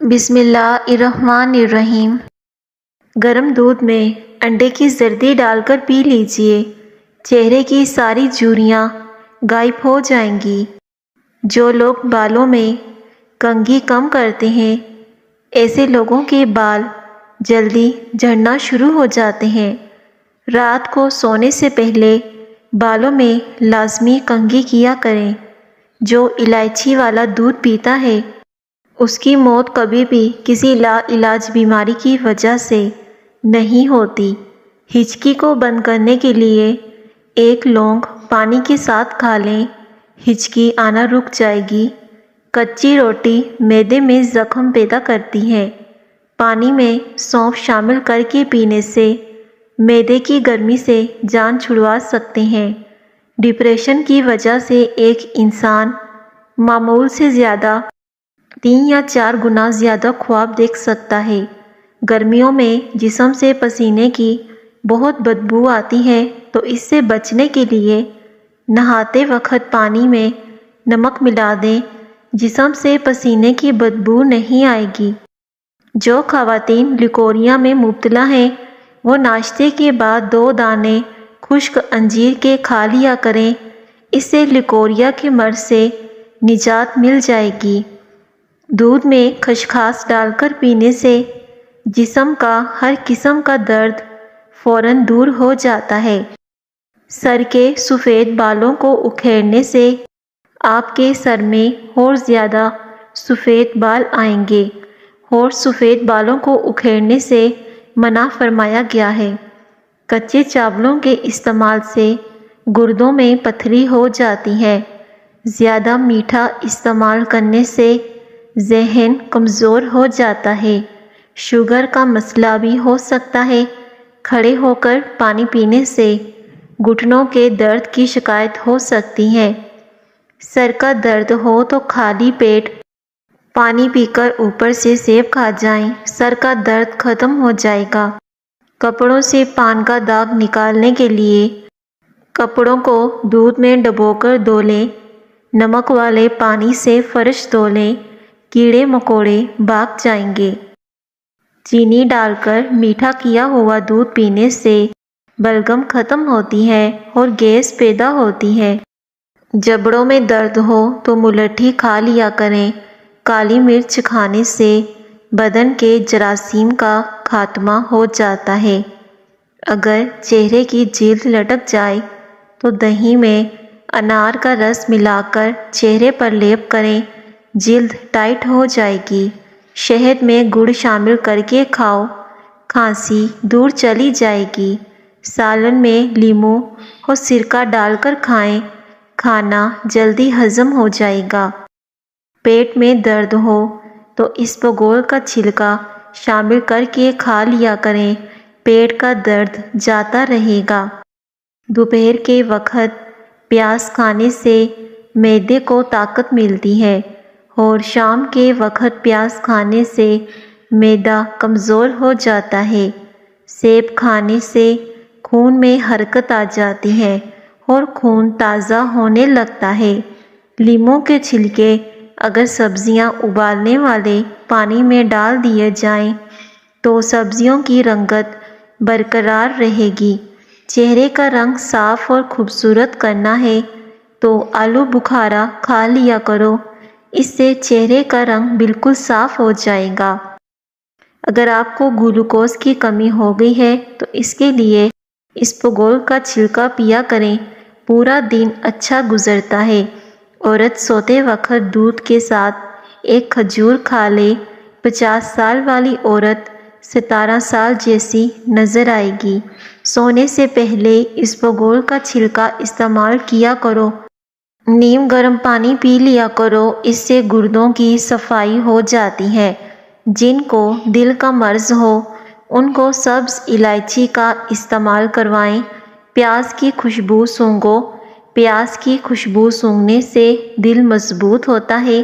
بسم اللہ الرحمن الرحیم۔ گرم دودھ میں انڈے کی زردی ڈال کر پی لیجئے، چہرے کی ساری جھریاں غائب ہو جائیں گی۔ جو لوگ بالوں میں کنگھی کم کرتے ہیں، ایسے لوگوں کے بال جلدی جھڑنا شروع ہو جاتے ہیں۔ رات کو سونے سے پہلے بالوں میں لازمی کنگھی کیا کریں۔ جو الائچی والا دودھ پیتا ہے، اس کی موت کبھی بھی کسی لا علاج بیماری کی وجہ سے نہیں ہوتی۔ ہچکی کو بند کرنے کے لیے ایک لونگ پانی کے ساتھ کھا لیں، ہچکی آنا رک جائے گی۔ کچی روٹی معدے میں زخم پیدا کرتی ہے۔ پانی میں سونف شامل کر کے پینے سے معدے کی گرمی سے جان چھڑوا سکتے ہیں۔ ڈپریشن کی وجہ سے ایک انسان معمول سے زیادہ 3 یا 4 گنا زیادہ خواب دیکھ سکتا ہے۔ گرمیوں میں جسم سے پسینے کی بہت بدبو آتی ہے، تو اس سے بچنے کے لیے نہاتے وقت پانی میں نمک ملا دیں، جسم سے پسینے کی بدبو نہیں آئے گی۔ جو خواتین لیکوریا میں مبتلا ہیں، وہ ناشتے کے بعد 2 دانے خشک انجیر کے کھا لیا کریں، اس سے لیکوریا کے مرض سے نجات مل جائے گی۔ دودھ میں خسخاس ڈال کر پینے سے جسم کا ہر قسم کا درد فوراً دور ہو جاتا ہے۔ سر کے سفید بالوں کو اکھیڑنے سے آپ کے سر میں اور زیادہ سفید بال آئیں گے، اور سفید بالوں کو اکھیڑنے سے منع فرمایا گیا ہے۔ کچے چاولوں کے استعمال سے گردوں میں پتھری ہو جاتی ہے۔ زیادہ میٹھا استعمال کرنے سے ذہن کمزور ہو جاتا ہے۔ شوگر کا مسئلہ بھی ہو سکتا ہے۔ کھڑے ہو کر پانی پینے سے گھٹنوں کے درد کی شکایت ہو سکتی ہے۔ سر کا درد ہو تو خالی پیٹ پانی پی کر اوپر سے سیب کھا جائیں، سر کا درد ختم ہو جائے گا۔ کپڑوں سے پان کا داغ نکالنے کے لیے کپڑوں کو دودھ میں ڈبو کر دھو لیں، نمک والے پانی سے فرش دھو لیں، کیڑے مکوڑے بھاگ جائیں گے۔ چینی ڈال کر میٹھا کیا ہوا دودھ پینے سے بلغم ختم ہوتی ہے اور گیس پیدا ہوتی ہے۔ جبڑوں میں درد ہو تو ملٹھی کھا لیا کریں۔ کالی مرچ کھانے سے بدن کے جراثیم کا خاتمہ ہو جاتا ہے۔ اگر چہرے کی جلد لٹک جائے تو دہی میں انار کا رس ملا کر چہرے پر لیپ کریں، جلد ٹائٹ ہو جائے گی۔ شہد میں گڑ شامل کر کے کھاؤ، کھانسی دور چلی جائے گی۔ سالن میں لیموں اور سرکہ ڈال کر کھائیں، کھانا جلدی ہضم ہو جائے گا۔ پیٹ میں درد ہو تو اسبگول کا چھلکا شامل کر کے کھا لیا کریں، پیٹ کا درد جاتا رہے گا۔ دوپہر کے وقت پیاز کھانے سے معدے کو طاقت ملتی ہے، اور شام کے وقت پیاز کھانے سے معدہ کمزور ہو جاتا ہے۔ سیب کھانے سے خون میں حرکت آ جاتی ہے اور خون تازہ ہونے لگتا ہے۔ لیموں کے چھلکے اگر سبزیاں ابالنے والے پانی میں ڈال دیے جائیں تو سبزیوں کی رنگت برقرار رہے گی۔ چہرے کا رنگ صاف اور خوبصورت کرنا ہے تو آلو بخارا کھا لیا کرو، اس سے چہرے کا رنگ بالکل صاف ہو جائے گا۔ اگر آپ کو گلوکوز کی کمی ہو گئی ہے تو اس کے لیے اسبگول کا چھلکا پیا کریں، پورا دن اچھا گزرتا ہے۔ عورت سوتے وقت دودھ کے ساتھ ایک کھجور کھا لے، 50 سال والی عورت 17 سال جیسی نظر آئے گی۔ سونے سے پہلے اسبگول کا چھلکا استعمال کیا کرو۔ نیم گرم پانی پی لیا کرو، اس سے گردوں کی صفائی ہو جاتی ہے۔ جن کو دل کا مرض ہو ان کو سبز الائچی کا استعمال کروائیں۔ پیاز کی خوشبو سونگھو، پیاز کی خوشبو سونگھنے سے دل مضبوط ہوتا ہے،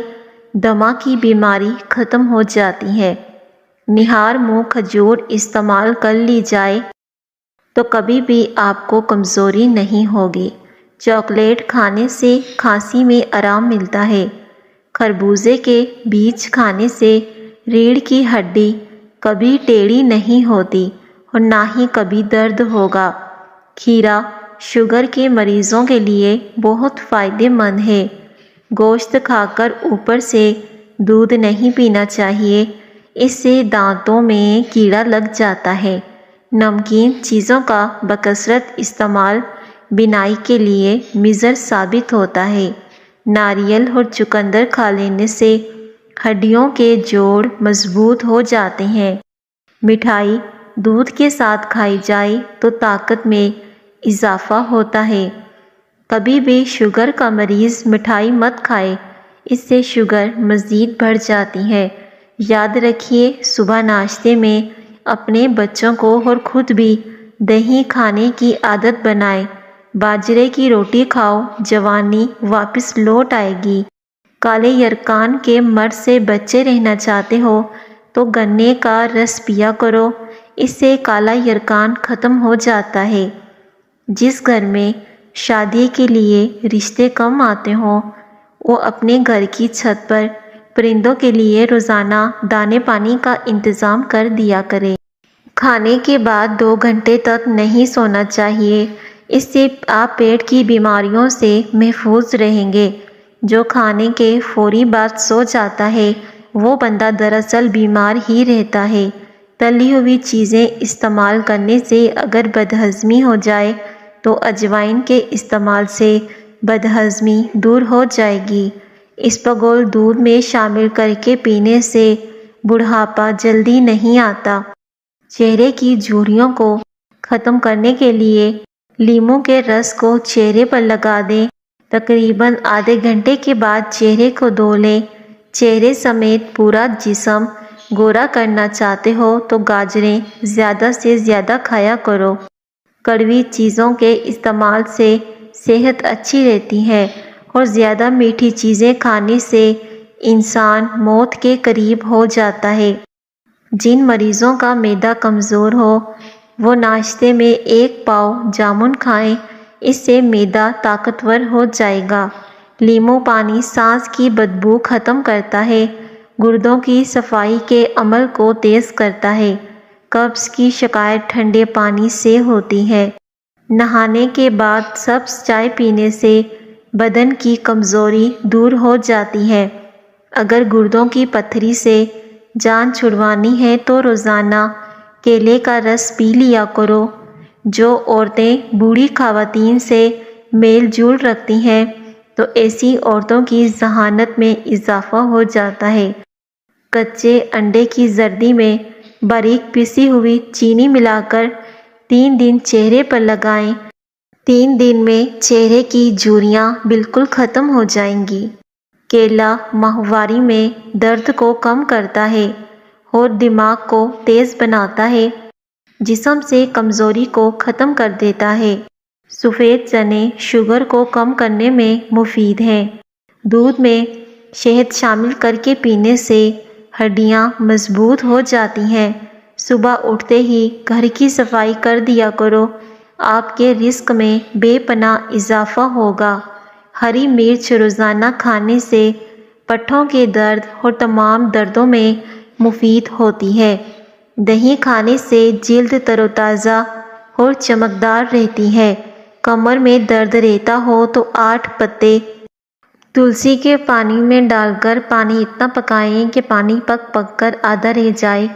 دمہ کی بیماری ختم ہو جاتی ہے۔ نہار منہ کھجور استعمال کر لی جائے تو کبھی بھی آپ کو کمزوری نہیں ہوگی۔ چاکلیٹ کھانے سے کھانسی میں آرام ملتا ہے۔ خربوزے کے بیج کھانے سے ریڑھ کی ہڈی کبھی ٹیڑھی نہیں ہوتی اور نہ ہی کبھی درد ہوگا۔ کھیرا شوگر کے مریضوں کے لیے بہت فائدہ مند ہے۔ گوشت کھا کر اوپر سے دودھ نہیں پینا چاہیے، اس سے دانتوں میں کیڑا لگ جاتا ہے۔ نمکین چیزوں کا بکثرت استعمال بینائی کے لیے مضر ثابت ہوتا ہے۔ ناریل اور چقندر کھا لینے سے ہڈیوں کے جوڑ مضبوط ہو جاتے ہیں۔ مٹھائی دودھ کے ساتھ کھائی جائے تو طاقت میں اضافہ ہوتا ہے۔ کبھی بھی شوگر کا مریض مٹھائی مت کھائے، اس سے شوگر مزید بڑھ جاتی ہے۔ یاد رکھیے، صبح ناشتے میں اپنے بچوں کو اور خود بھی دہی کھانے کی عادت بنائیں۔ باجرے کی روٹی کھاؤ، جوانی واپس لوٹ آئے گی۔ کالے یرکان کے مرض سے بچے رہنا چاہتے ہو تو گنے کا رس پیا کرو، اس سے کالا یرکان ختم ہو جاتا ہے۔ جس گھر میں شادی کے لیے رشتے کم آتے ہوں، وہ اپنے گھر کی چھت پر پرندوں کے لیے روزانہ دانے پانی کا انتظام کر دیا کرے۔ کھانے کے بعد 2 گھنٹے تک نہیں سونا چاہیے، اس سے آپ پیٹ کی بیماریوں سے محفوظ رہیں گے۔ جو کھانے کے فوری بعد سو جاتا ہے وہ بندہ دراصل بیمار ہی رہتا ہے۔ تلی ہوئی چیزیں استعمال کرنے سے اگر بدہضمی ہو جائے تو اجوائن کے استعمال سے بدہضمی دور ہو جائے گی۔ اسپغول دودھ میں شامل کر کے پینے سے بڑھاپا جلدی نہیں آتا۔ چہرے کی جھریوں کو ختم کرنے کے لیے لیموں کے رس کو چہرے پر لگا دیں۔ تقریباً آدھے گھنٹے کے بعد چہرے کو دھو لیں۔ چہرے سمیت پورا جسم گورا کرنا چاہتے ہو تو گاجریں زیادہ سے زیادہ کھایا کرو۔ کڑوی چیزوں کے استعمال سے صحت اچھی رہتی ہے اور زیادہ میٹھی چیزیں کھانے سے انسان موت کے قریب ہو جاتا ہے۔ جن مریضوں کا معدہ کمزور ہو وہ ناشتے میں 1 پاؤ جامن کھائیں، اس سے معدہ طاقتور ہو جائے گا۔ لیموں پانی سانس کی بدبو ختم کرتا ہے، گردوں کی صفائی کے عمل کو تیز کرتا ہے۔ قبض کی شکایت ٹھنڈے پانی سے ہوتی ہے۔ نہانے کے بعد سبز چائے پینے سے بدن کی کمزوری دور ہو جاتی ہے۔ اگر گردوں کی پتھری سے جان چھڑوانی ہے تو روزانہ کیلے کا رس پی لیا کرو۔ جو عورتیں بوڑھی خواتین سے میل جول رکھتی ہیں تو ایسی عورتوں کی ذہانت میں اضافہ ہو جاتا ہے۔ کچے انڈے کی زردی میں باریک پسی ہوئی چینی ملا کر 3 دن چہرے پر لگائیں۔ 3 دن میں چہرے کی جھریاں بالکل ختم ہو جائیں گی۔ کیلا ماہواری میں درد کو کم کرتا ہے اور دماغ کو تیز بناتا ہے، جسم سے کمزوری کو ختم کر دیتا ہے۔ سفید چنے شوگر کو کم کرنے میں مفید ہیں۔ دودھ میں شہد شامل کر کے پینے سے ہڈیاں مضبوط ہو جاتی ہیں۔ صبح اٹھتے ہی گھر کی صفائی کر دیا کرو، آپ کے رزق میں بے پناہ اضافہ ہوگا۔ ہری مرچ روزانہ کھانے سے پٹھوں کے درد اور تمام دردوں میں مفید ہوتی ہے۔ دہی کھانے سے جلد تر و تازہ اور چمکدار رہتی ہے۔ کمر میں درد رہتا ہو تو 8 پتے تلسی کے پانی میں ڈال کر پانی اتنا پکائیں کہ پانی پک پک کر آدھا رہ جائے۔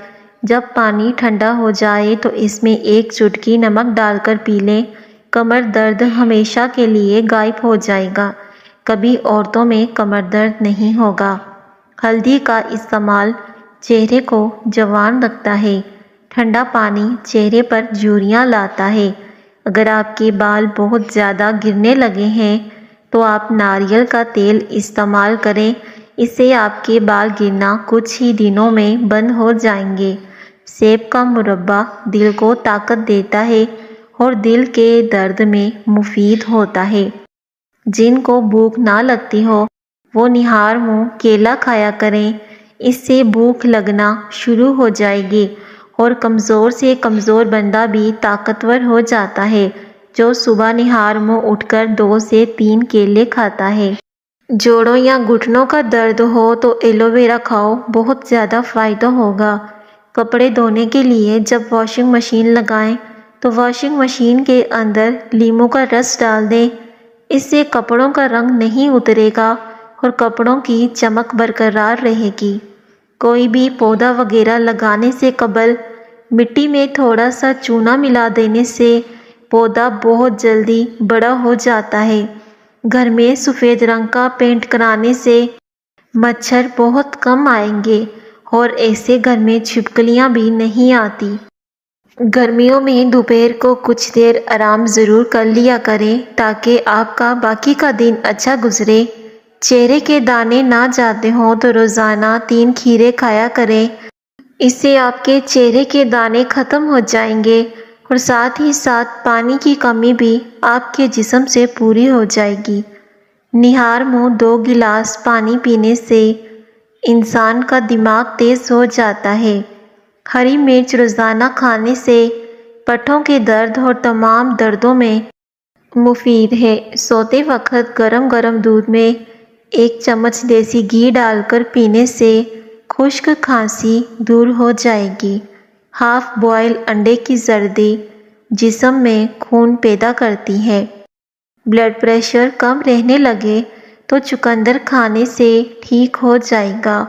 جب پانی ٹھنڈا ہو جائے تو اس میں 1 چٹکی نمک ڈال کر پی لیں۔ کمر درد ہمیشہ کے لیے غائب ہو جائے گا، کبھی عورتوں میں کمر درد نہیں ہوگا۔ ہلدی کا استعمال چہرے کو جوان رکھتا ہے۔ ٹھنڈا پانی چہرے پر جھریاں لاتا ہے۔ اگر آپ کے بال بہت زیادہ گرنے لگے ہیں تو آپ ناریل کا تیل استعمال کریں، اس سے آپ کے بال گرنا کچھ ہی دنوں میں بند ہو جائیں گے۔ سیب کا مربا دل کو طاقت دیتا ہے اور دل کے درد میں مفید ہوتا ہے۔ جن کو بھوک نہ لگتی ہو وہ نہار منہ کیلا کھایا کریں، اس سے بھوک لگنا شروع ہو جائے گی اور کمزور سے کمزور بندہ بھی طاقتور ہو جاتا ہے جو صبح نہار منہ اٹھ کر 2 سے 3 کیلے کھاتا ہے۔ جوڑوں یا گھٹنوں کا درد ہو تو ایلو ویرا کھاؤ، بہت زیادہ فائدہ ہوگا۔ کپڑے دھونے کے لیے جب واشنگ مشین لگائیں تو واشنگ مشین کے اندر لیموں کا رس ڈال دیں، اس سے کپڑوں کا رنگ نہیں اترے گا اور کپڑوں کی چمک برقرار رہے گی۔ کوئی بھی پودا وغیرہ لگانے سے قبل مٹی میں تھوڑا سا چونا ملا دینے سے پودا بہت جلدی بڑا ہو جاتا ہے۔ گھر میں سفید رنگ کا پینٹ کرانے سے مچھر بہت کم آئیں گے اور ایسے گھر میں چھپکلیاں بھی نہیں آتی۔ گرمیوں میں دوپہر کو کچھ دیر آرام ضرور کر لیا کریں تاکہ آپ کا باقی کا دن اچھا گزرے۔ چہرے کے دانے نہ جاتے ہوں تو روزانہ 3 کھیرے کھایا کریں، اس سے آپ کے چہرے کے دانے ختم ہو جائیں گے اور ساتھ ہی ساتھ پانی کی کمی بھی آپ کے جسم سے پوری ہو جائے گی۔ نہار منہ 2 گلاس پانی پینے سے انسان کا دماغ تیز ہو جاتا ہے۔ ہری مرچ روزانہ کھانے سے پٹھوں کے درد اور تمام دردوں میں مفید ہے۔ سوتے وقت گرم گرم دودھ میں 1 چمچ دیسی گھی ڈال کر پینے سے خشک کھانسی دور ہو جائے گی۔ ہاف بوائل انڈے کی زردی جسم میں خون پیدا کرتی ہے۔ بلڈ پریشر کم رہنے لگے تو چقندر کھانے سے ٹھیک ہو جائے گا۔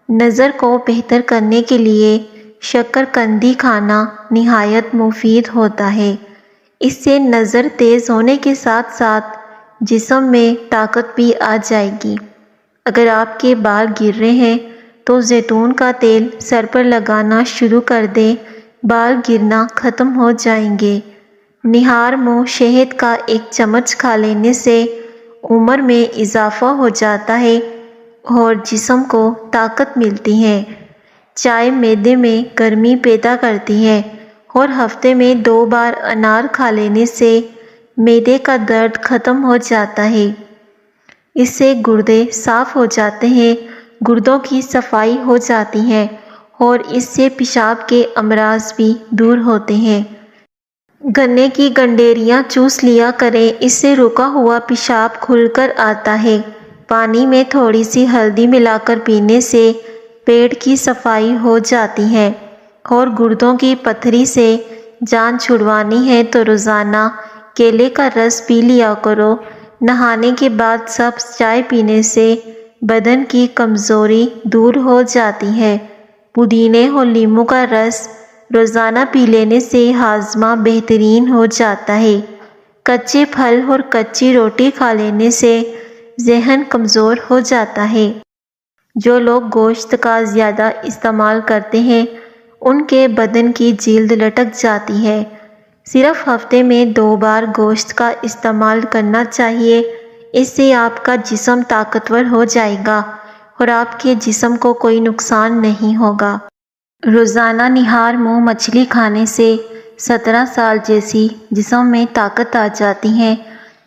نظر کو بہتر کرنے کے لیے شکرقندی کھانا نہایت مفید ہوتا ہے، اس سے نظر تیز ہونے کے ساتھ ساتھ جسم میں طاقت بھی آ جائے گی۔ اگر آپ کے بال گر رہے ہیں تو زیتون کا تیل سر پر لگانا شروع کر دیں، بال گرنا ختم ہو جائیں گے۔ نہار منہ شہد کا 1 چمچ کھا لینے سے عمر میں اضافہ ہو جاتا ہے اور جسم کو طاقت ملتی ہے۔ چائے معدے میں گرمی پیدا کرتی ہے اور ہفتے میں 2 بار انار کھا لینے سے معدے کا درد ختم ہو جاتا ہے۔ اس سے گردے صاف ہو جاتے ہیں، گردوں کی صفائی ہو جاتی ہے اور اس سے پیشاب کے امراض بھی دور ہوتے ہیں۔ گنے کی گنڈیریاں چوس لیا کریں، اس سے رکا ہوا پیشاب کھل کر آتا ہے۔ پانی میں تھوڑی سی ہلدی ملا کر پینے سے پیٹ کی صفائی ہو جاتی ہے اور گردوں کی پتھری سے جان چھڑوانی ہے تو روزانہ کیلے کا رس پی لیا کرو۔ نہانے کے بعد سبز چائے پینے سے بدن کی کمزوری دور ہو جاتی ہے۔ پودینے اور لیموں کا رس روزانہ پی لینے سے ہاضمہ بہترین ہو جاتا ہے۔ کچے پھل اور کچی روٹی کھا لینے سے ذہن کمزور ہو جاتا ہے۔ جو لوگ گوشت کا زیادہ استعمال کرتے ہیں ان کے بدن کی جلد لٹک جاتی ہے۔ صرف ہفتے میں 2 بار گوشت کا استعمال کرنا چاہیے، اس سے آپ کا جسم طاقتور ہو جائے گا اور آپ کے جسم کو کوئی نقصان نہیں ہوگا۔ روزانہ نہار منہ مچھلی کھانے سے 17 سال جیسی جسم میں طاقت آ جاتی ہے۔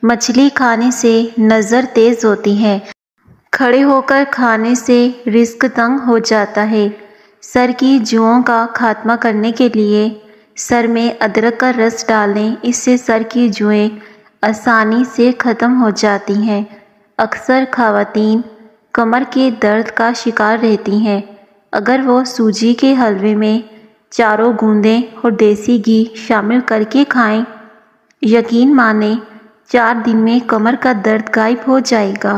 مچھلی کھانے سے نظر تیز ہوتی ہے۔ کھڑے ہو کر کھانے سے رزق تنگ ہو جاتا ہے۔ سر کی جوؤں کا خاتمہ کرنے کے لیے سر میں ادرک کا رس ڈالیں، اس سے سر کی جوئیں آسانی سے ختم ہو جاتی ہیں۔ اکثر خواتین کمر کے درد کا شکار رہتی ہیں، اگر وہ سوجی کے حلوے میں چاروں گوندیں اور دیسی گھی شامل کر کے کھائیں، یقین مانیں 4 دن میں کمر کا درد غائب ہو جائے گا۔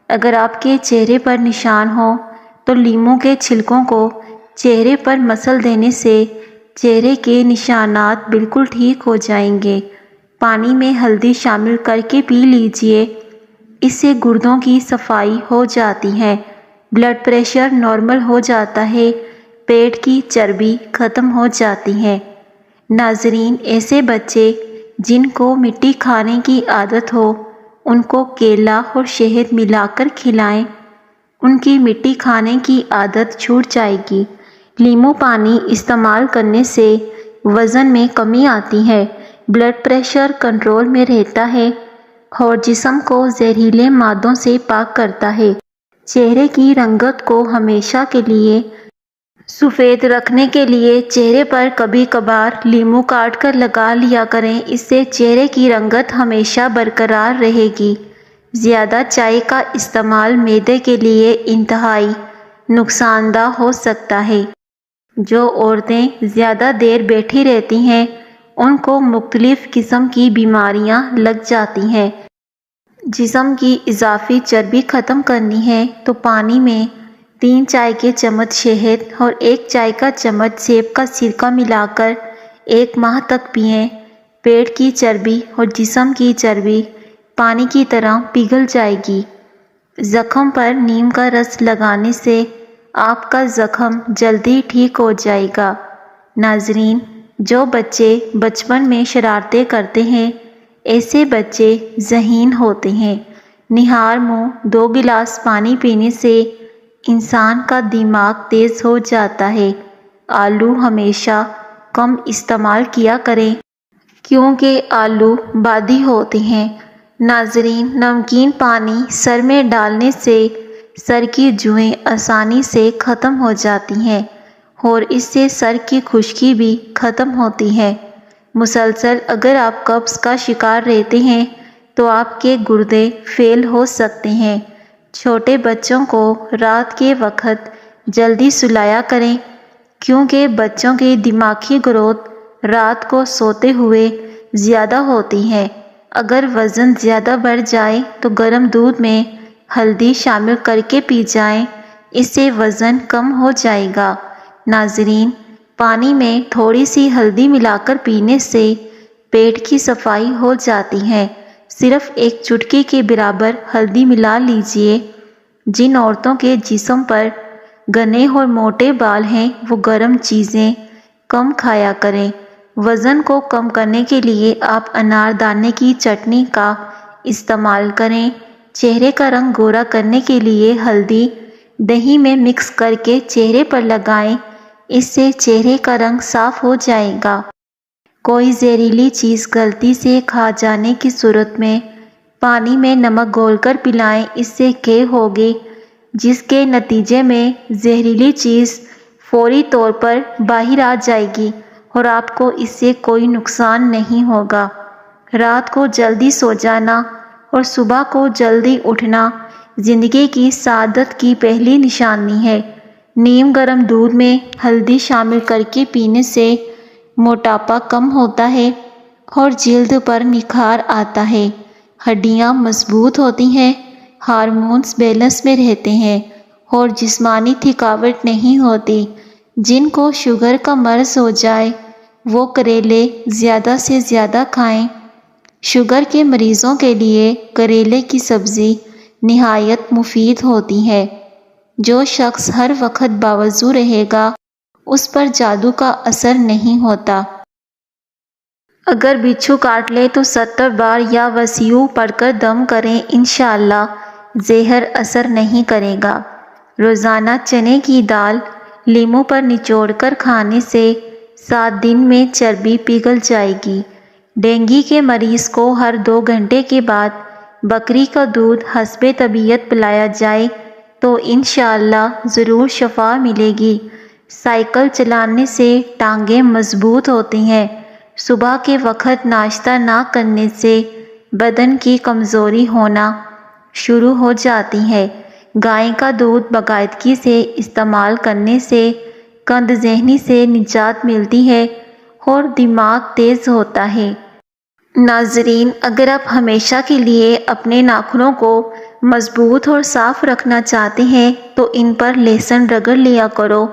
اگر آپ کے چہرے پر نشان ہو تو لیموں کے چھلکوں کو چہرے پر مسل دینے سے چہرے کے نشانات بالکل ٹھیک ہو جائیں گے۔ پانی میں ہلدی شامل کر کے پی لیجئے، اس سے گردوں کی صفائی ہو جاتی ہے، بلڈ پریشر نارمل ہو جاتا ہے، پیٹ کی چربی ختم ہو جاتی ہے۔ ناظرین، ایسے بچے جن کو مٹی کھانے کی عادت ہو ان کو کیلا اور شہد ملا کر کھلائیں، ان کی مٹی کھانے کی عادت چھوٹ جائے گی۔ لیموں پانی استعمال کرنے سے وزن میں کمی آتی ہے، بلڈ پریشر کنٹرول میں رہتا ہے اور جسم کو زہریلے مادوں سے پاک کرتا ہے۔ چہرے کی رنگت کو ہمیشہ کے لیے سفید رکھنے کے لیے چہرے پر کبھی کبھار لیموں کاٹ کر لگا لیا کریں، اس سے چہرے کی رنگت ہمیشہ برقرار رہے گی۔ زیادہ چائے کا استعمال معدے کے لیے انتہائی نقصان دہ ہو سکتا ہے۔ جو عورتیں زیادہ دیر بیٹھی رہتی ہیں ان کو مختلف قسم کی بیماریاں لگ جاتی ہیں۔ جسم کی اضافی چربی ختم کرنی ہے تو پانی میں 3 چائے کے چمچ شہد اور 1 چائے کا چمچ سیب کا سرکہ ملا کر 1 ماہ تک پئیں۔ پیٹ کی چربی اور جسم کی چربی پانی کی طرح پگھل جائے گی۔ زخم پر نیم کا رس لگانے سے آپ کا زخم جلدی ٹھیک ہو جائے گا۔ ناظرین، جو بچے بچپن میں شرارتیں کرتے ہیں ایسے بچے ذہین ہوتے ہیں۔ نہار منہ 2 گلاس پانی پینے سے انسان کا دماغ تیز ہو جاتا ہے۔ آلو ہمیشہ کم استعمال کیا کریں کیونکہ آلو بادی ہوتے ہیں۔ ناظرین، نمکین پانی سر میں ڈالنے سے سر کی جوئیں آسانی سے ختم ہو جاتی ہیں اور اس سے سر کی خشکی بھی ختم ہوتی ہے۔ مسلسل اگر آپ قبض کا شکار رہتے ہیں تو آپ کے گردے فیل ہو سکتے ہیں۔ چھوٹے بچوں کو رات کے وقت جلدی سلایا کریں کیونکہ بچوں کی دماغی گروتھ رات کو سوتے ہوئے زیادہ ہوتی ہے۔ اگر وزن زیادہ بڑھ جائے تو گرم دودھ میں ہلدی شامل کر کے پی جائیں، اس سے وزن کم ہو جائے گا۔ ناظرین، پانی میں تھوڑی سی ہلدی ملا کر پینے سے پیٹ کی صفائی ہو جاتی ہے۔ صرف 1 چٹکی کے برابر ہلدی ملا لیجئے۔ جن عورتوں کے جسم پر گھنے اور موٹے بال ہیں وہ گرم چیزیں کم کھایا کریں۔ وزن کو کم کرنے کے لیے آپ انار دانے کی چٹنی کا استعمال کریں۔ چہرے کا رنگ گورا کرنے کے لیے ہلدی دہی میں مکس کر کے چہرے پر لگائیں، اس سے چہرے کا رنگ صاف ہو جائے گا۔ کوئی زہریلی چیز غلطی سے کھا جانے کی صورت میں پانی میں نمک گھول کر پلائیں، اس سے قے ہوگی جس کے نتیجے میں زہریلی چیز فوری طور پر باہر آ جائے گی اور آپ کو اس سے کوئی نقصان نہیں ہوگا۔ رات کو جلدی سو جانا اور صبح کو جلدی اٹھنا زندگی کی سعادت کی پہلی نشانی ہے۔ نیم گرم دودھ میں ہلدی شامل کر کے پینے سے موٹاپا کم ہوتا ہے اور جلد پر نکھار آتا ہے۔ ہڈیاں مضبوط ہوتی ہیں، ہارمونز بیلنس میں رہتے ہیں اور جسمانی تھکاوٹ نہیں ہوتی۔ جن کو شوگر کا مرض ہو جائے وہ کریلے زیادہ سے زیادہ کھائیں۔ شوگر کے مریضوں کے لیے کریلے کی سبزی نہایت مفید ہوتی ہے۔ جو شخص ہر وقت باوضو رہے گا اس پر جادو کا اثر نہیں ہوتا۔ اگر بچھو کاٹ لے تو 70 بار یا وسیع پڑھ کر دم کریں، انشاءاللہ زہر اثر نہیں کرے گا۔ روزانہ چنے کی دال لیموں پر نچوڑ کر کھانے سے 7 دن میں چربی پگھل جائے گی۔ ڈینگی کے مریض کو ہر 2 گھنٹے کے بعد بکری کا دودھ حسب طبیعت پلایا جائے تو انشاءاللہ ضرور شفا ملے گی۔ سائیکل چلانے سے ٹانگیں مضبوط ہوتی ہیں۔ صبح کے وقت ناشتہ نہ کرنے سے بدن کی کمزوری ہونا شروع ہو جاتی ہے۔ گائے کا دودھ باقاعدگی سے استعمال کرنے سے کند ذہنی سے نجات ملتی ہے اور دماغ تیز ہوتا ہے۔ ناظرین، اگر آپ ہمیشہ کے لیے اپنے ناخنوں کو مضبوط اور صاف رکھنا چاہتے ہیں تو ان پر لہسن رگڑ لیا کرو،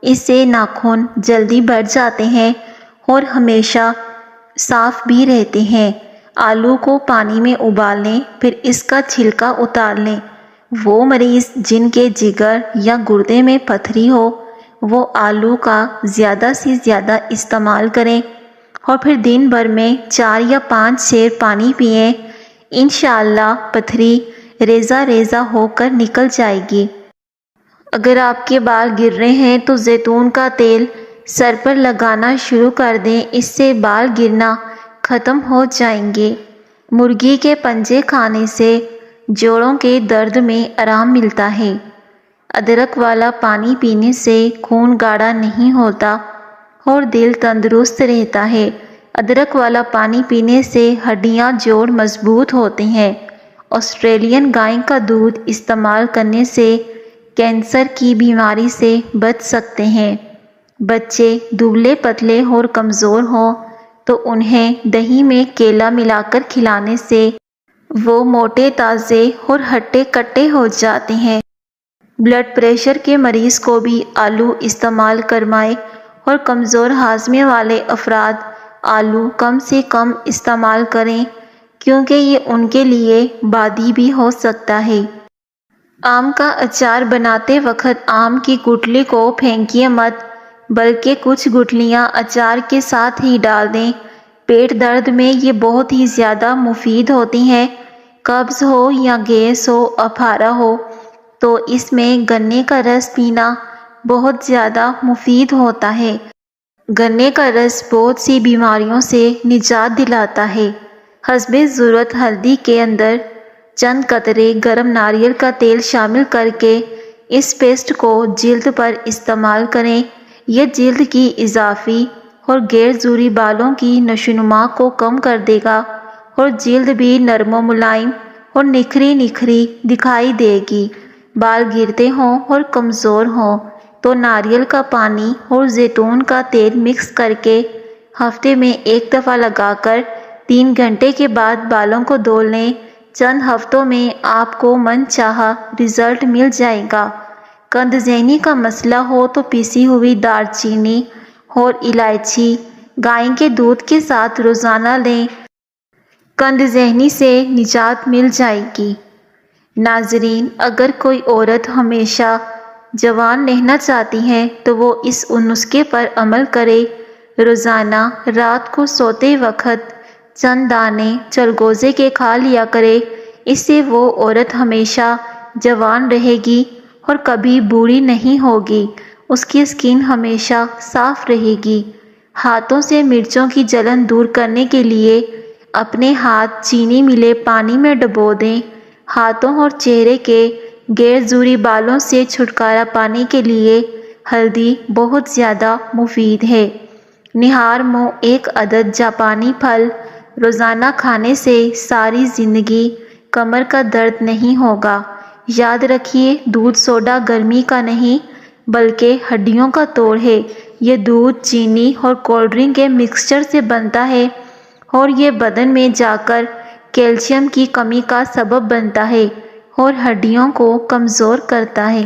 اس سے ناخن جلدی بڑھ جاتے ہیں اور ہمیشہ صاف بھی رہتے ہیں۔ آلو کو پانی میں ابال لیں، پھر اس کا چھلکا اتار لیں۔ وہ مریض جن کے جگر یا گردے میں پتھری ہو وہ آلو کا زیادہ سے زیادہ استعمال کریں اور پھر دن بھر میں 4 یا 5 سیر پانی پئیں۔ انشاءاللہ پتھری ریزہ ریزہ ہو کر نکل جائے گی۔ اگر آپ کے بال گر رہے ہیں تو زیتون کا تیل سر پر لگانا شروع کر دیں، اس سے بال گرنا ختم ہو جائیں گے۔ مرغی کے پنجے کھانے سے جوڑوں کے درد میں آرام ملتا ہے۔ ادرک والا پانی پینے سے خون گاڑھا نہیں ہوتا اور دل تندرست رہتا ہے۔ ادرک والا پانی پینے سے ہڈیاں جوڑ مضبوط ہوتے ہیں آسٹریلین گائے کا دودھ استعمال کرنے سے کینسر کی بیماری سے بچ سکتے ہیں۔ بچے دبلے پتلے اور کمزور ہوں تو انہیں دہی میں کیلا ملا کر کھلانے سے وہ موٹے تازے اور ہٹے کٹے ہو جاتے ہیں۔ بلڈ پریشر کے مریض کو بھی آلو استعمال کرمائیں اور کمزور ہاضمے والے افراد آلو کم سے کم استعمال کریں کیونکہ یہ ان کے لیے بادی بھی ہو سکتا ہے۔ آم کا اچار بناتے وقت آم کی گٹلی کو پھینکیے مت بلکہ کچھ گٹلیاں اچار کے ساتھ ہی ڈال دیں۔ پیٹ درد میں یہ بہت ہی زیادہ مفید ہوتی ہیں۔ قبض ہو یا گیس ہو، اپھارا ہو تو اس میں گنے کا رس پینا بہت زیادہ مفید ہوتا ہے۔ گنے کا رس بہت سی بیماریوں سے نجات دلاتا ہے۔ حسب ضرورت ہلدی کے اندر چند قطرے گرم ناریل کا تیل شامل کر کے اس پیسٹ کو جلد پر استعمال کریں۔ یہ جلد کی اضافی اور غیر ضروری بالوں کی نشوونما کو کم کر دے گا اور جلد بھی نرم و ملائم اور نکھری نکھری دکھائی دے گی۔ بال گرتے ہوں اور کمزور ہوں تو ناریل کا پانی اور زیتون کا تیل مکس کر کے ہفتے میں ایک دفعہ لگا کر 3 گھنٹے کے بعد بالوں کو دھو لیں۔ چند ہفتوں میں آپ کو من چاہا رزلٹ مل جائے گا۔ قند ذہنی کا مسئلہ ہو تو پیسی ہوئی دار چینی اور الائچی گائے کے دودھ کے ساتھ روزانہ لیں۔ قند ذہنی سے نجات مل جائے گی۔ ناظرین، اگر کوئی عورت ہمیشہ جوان رہنا چاہتی ہے تو وہ اس نسخے پر عمل کرے۔ روزانہ رات کو سوتے وقت چند دانے چلغوزے کے کھا لیا کرے۔ اس سے وہ عورت ہمیشہ جوان رہے گی اور کبھی بوڑھی نہیں ہوگی۔ اس کی اسکن ہمیشہ صاف رہے گی۔ ہاتھوں سے مرچوں کی جلن دور کرنے کے لیے اپنے ہاتھ چینی ملے پانی میں ڈبو دیں۔ ہاتھوں اور چہرے کے غیر ضروری بالوں سے چھٹکارا پانے کے لیے ہلدی بہت زیادہ مفید ہے۔ نہار مو، 1 عدد جاپانی پھل روزانہ کھانے سے ساری زندگی کمر کا درد نہیں ہوگا۔ یاد رکھیے، دودھ سوڈا گرمی کا نہیں بلکہ ہڈیوں کا توڑ ہے۔ یہ دودھ، چینی اور کولڈ ڈرنک کے مکسچر سے بنتا ہے اور یہ بدن میں جا کر کیلشیم کی کمی کا سبب بنتا ہے اور ہڈیوں کو کمزور کرتا ہے۔